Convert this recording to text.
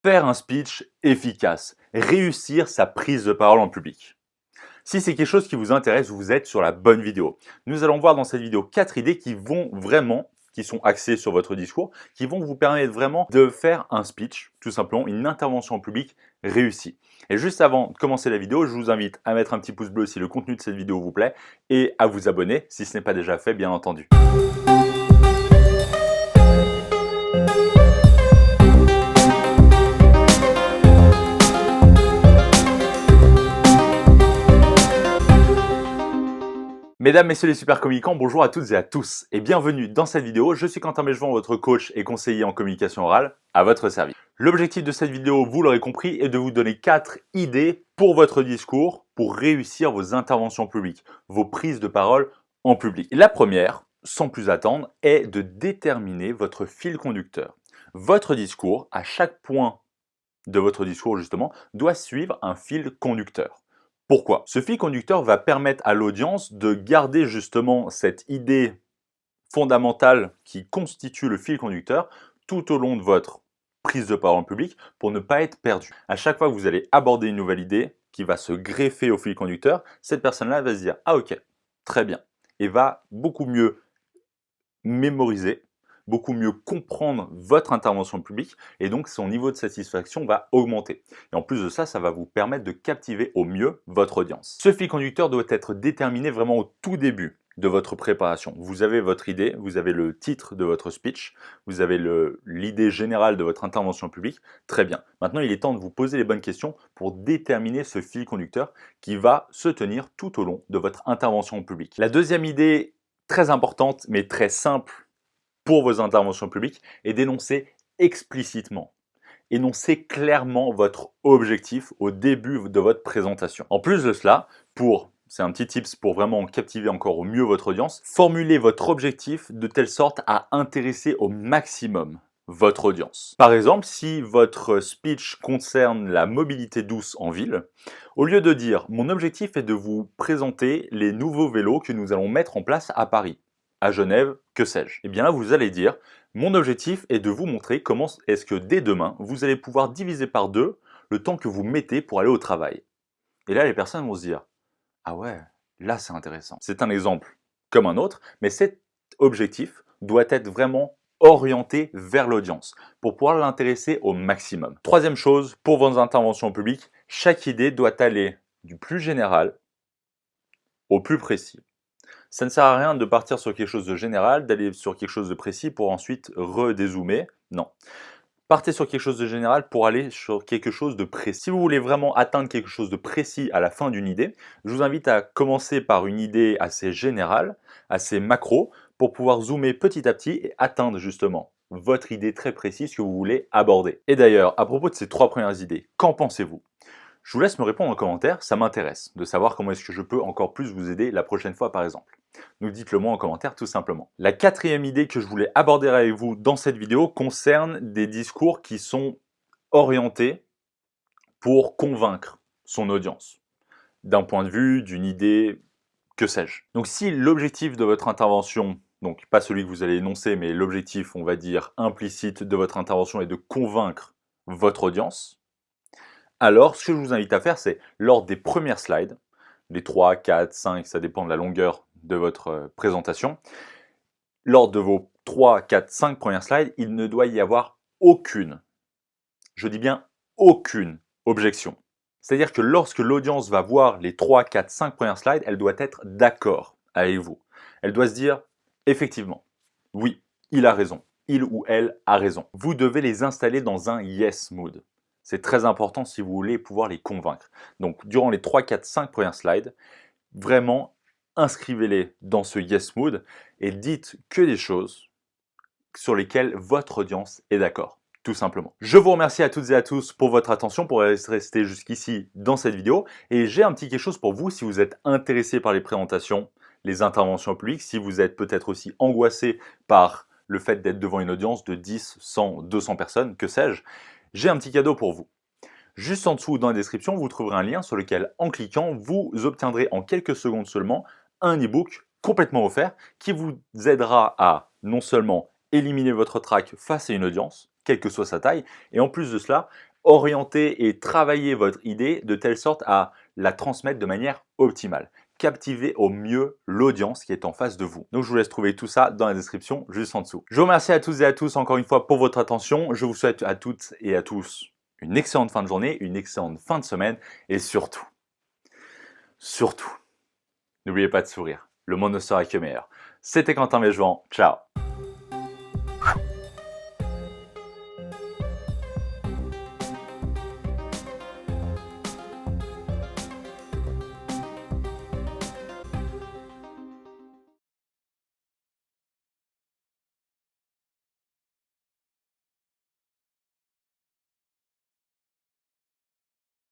Faire un speech efficace, réussir sa prise de parole en public. Si c'est quelque chose qui vous intéresse, vous êtes sur la bonne vidéo. Nous allons voir dans cette vidéo 4 idées qui sont axées sur votre discours, qui vont vous permettre vraiment de faire un speech, tout simplement une intervention en public réussie. Et juste avant de commencer la vidéo, je vous invite à mettre un petit pouce bleu si le contenu de cette vidéo vous plaît et à vous abonner si ce n'est pas déjà fait, bien entendu. Mesdames, messieurs les super communicants, bonjour à toutes et à tous et bienvenue dans cette vidéo. Je suis Quentin Mégevant, votre coach et conseiller en communication orale à votre service. L'objectif de cette vidéo, vous l'aurez compris, est de vous donner 4 idées pour votre discours pour réussir vos interventions publiques, vos prises de parole en public. Et la première, sans plus attendre, est de déterminer votre fil conducteur. Votre discours, à chaque point de votre discours justement, doit suivre un fil conducteur. Pourquoi? Ce fil conducteur va permettre à l'audience de garder justement cette idée fondamentale qui constitue le fil conducteur tout au long de votre prise de parole en public pour ne pas être perdu. À chaque fois que vous allez aborder une nouvelle idée qui va se greffer au fil conducteur, cette personne-là va se dire « Ah ok, très bien » et va beaucoup mieux mémoriser, beaucoup mieux comprendre votre intervention publique et donc son niveau de satisfaction va augmenter. Et en plus de ça, ça va vous permettre de captiver au mieux votre audience. Ce fil conducteur doit être déterminé vraiment au tout début de votre préparation. Vous avez votre idée, vous avez le titre de votre speech, vous avez l'idée générale de votre intervention publique. Très bien. Maintenant, il est temps de vous poser les bonnes questions pour déterminer ce fil conducteur qui va se tenir tout au long de votre intervention publique. La deuxième idée très importante mais très simple pour vos interventions publiques est d'énoncer explicitement, énoncer clairement votre objectif au début de votre présentation. En plus de cela, c'est un petit tips pour vraiment captiver encore au mieux votre audience, formulez votre objectif de telle sorte à intéresser au maximum votre audience. Par exemple, si votre speech concerne la mobilité douce en ville, au lieu de dire « Mon objectif est de vous présenter les nouveaux vélos que nous allons mettre en place à Paris », à Genève, que sais-je. Et bien là, vous allez dire, mon objectif est de vous montrer comment est-ce que dès demain, vous allez pouvoir diviser par 2 le temps que vous mettez pour aller au travail. Et là, les personnes vont se dire, ah ouais, là c'est intéressant. C'est un exemple comme un autre, mais cet objectif doit être vraiment orienté vers l'audience pour pouvoir l'intéresser au maximum. Troisième chose, pour vos interventions publiques, chaque idée doit aller du plus général au plus précis. Ça ne sert à rien de partir sur quelque chose de général, d'aller sur quelque chose de précis pour ensuite redézoomer. Non. Partez sur quelque chose de général pour aller sur quelque chose de précis. Si vous voulez vraiment atteindre quelque chose de précis à la fin d'une idée, je vous invite à commencer par une idée assez générale, assez macro, pour pouvoir zoomer petit à petit et atteindre justement votre idée très précise que vous voulez aborder. Et d'ailleurs, à propos de ces 3 premières idées, qu'en pensez-vous ? Je vous laisse me répondre en commentaire, ça m'intéresse de savoir comment est-ce que je peux encore plus vous aider la prochaine fois par exemple. Donc dites-le moi en commentaire tout simplement. La 4e idée que je voulais aborder avec vous dans cette vidéo concerne des discours qui sont orientés pour convaincre son audience. D'un point de vue, d'une idée, que sais-je. Donc si l'objectif de votre intervention, donc pas celui que vous allez énoncer, mais l'objectif, on va dire, implicite de votre intervention est de convaincre votre audience, alors ce que je vous invite à faire, c'est lors des premières slides, les 3, 4, 5, ça dépend de la longueur de votre présentation, lors de vos 3, 4, 5 premières slides, il ne doit y avoir aucune, je dis bien aucune objection. C'est-à-dire que lorsque l'audience va voir les 3, 4, 5 premières slides, elle doit être d'accord avec vous. Elle doit se dire, effectivement, oui, il a raison, il ou elle a raison. Vous devez les installer dans un yes mood. C'est très important si vous voulez pouvoir les convaincre. Donc, durant les 3, 4, 5 premières slides, vraiment inscrivez-les dans ce yes mood et dites que des choses sur lesquelles votre audience est d'accord, tout simplement. Je vous remercie à toutes et à tous pour votre attention, pour rester jusqu'ici dans cette vidéo. Et j'ai un petit quelque chose pour vous si vous êtes intéressé par les présentations, les interventions publiques, si vous êtes peut-être aussi angoissé par le fait d'être devant une audience de 10, 100, 200 personnes, que sais-je. J'ai un petit cadeau pour vous. Juste en dessous dans la description, vous trouverez un lien sur lequel, en cliquant, vous obtiendrez en quelques secondes seulement un e-book complètement offert qui vous aidera à non seulement éliminer votre trac face à une audience, quelle que soit sa taille, et en plus de cela, orienter et travailler votre idée de telle sorte à la transmettre de manière optimale. Captiver au mieux l'audience qui est en face de vous. Donc je vous laisse trouver tout ça dans la description juste en dessous. Je vous remercie à toutes et à tous encore une fois pour votre attention. Je vous souhaite à toutes et à tous une excellente fin de journée, une excellente fin de semaine et surtout, n'oubliez pas de sourire. Le monde ne sera que meilleur. C'était Quentin Mégevant. Ciao.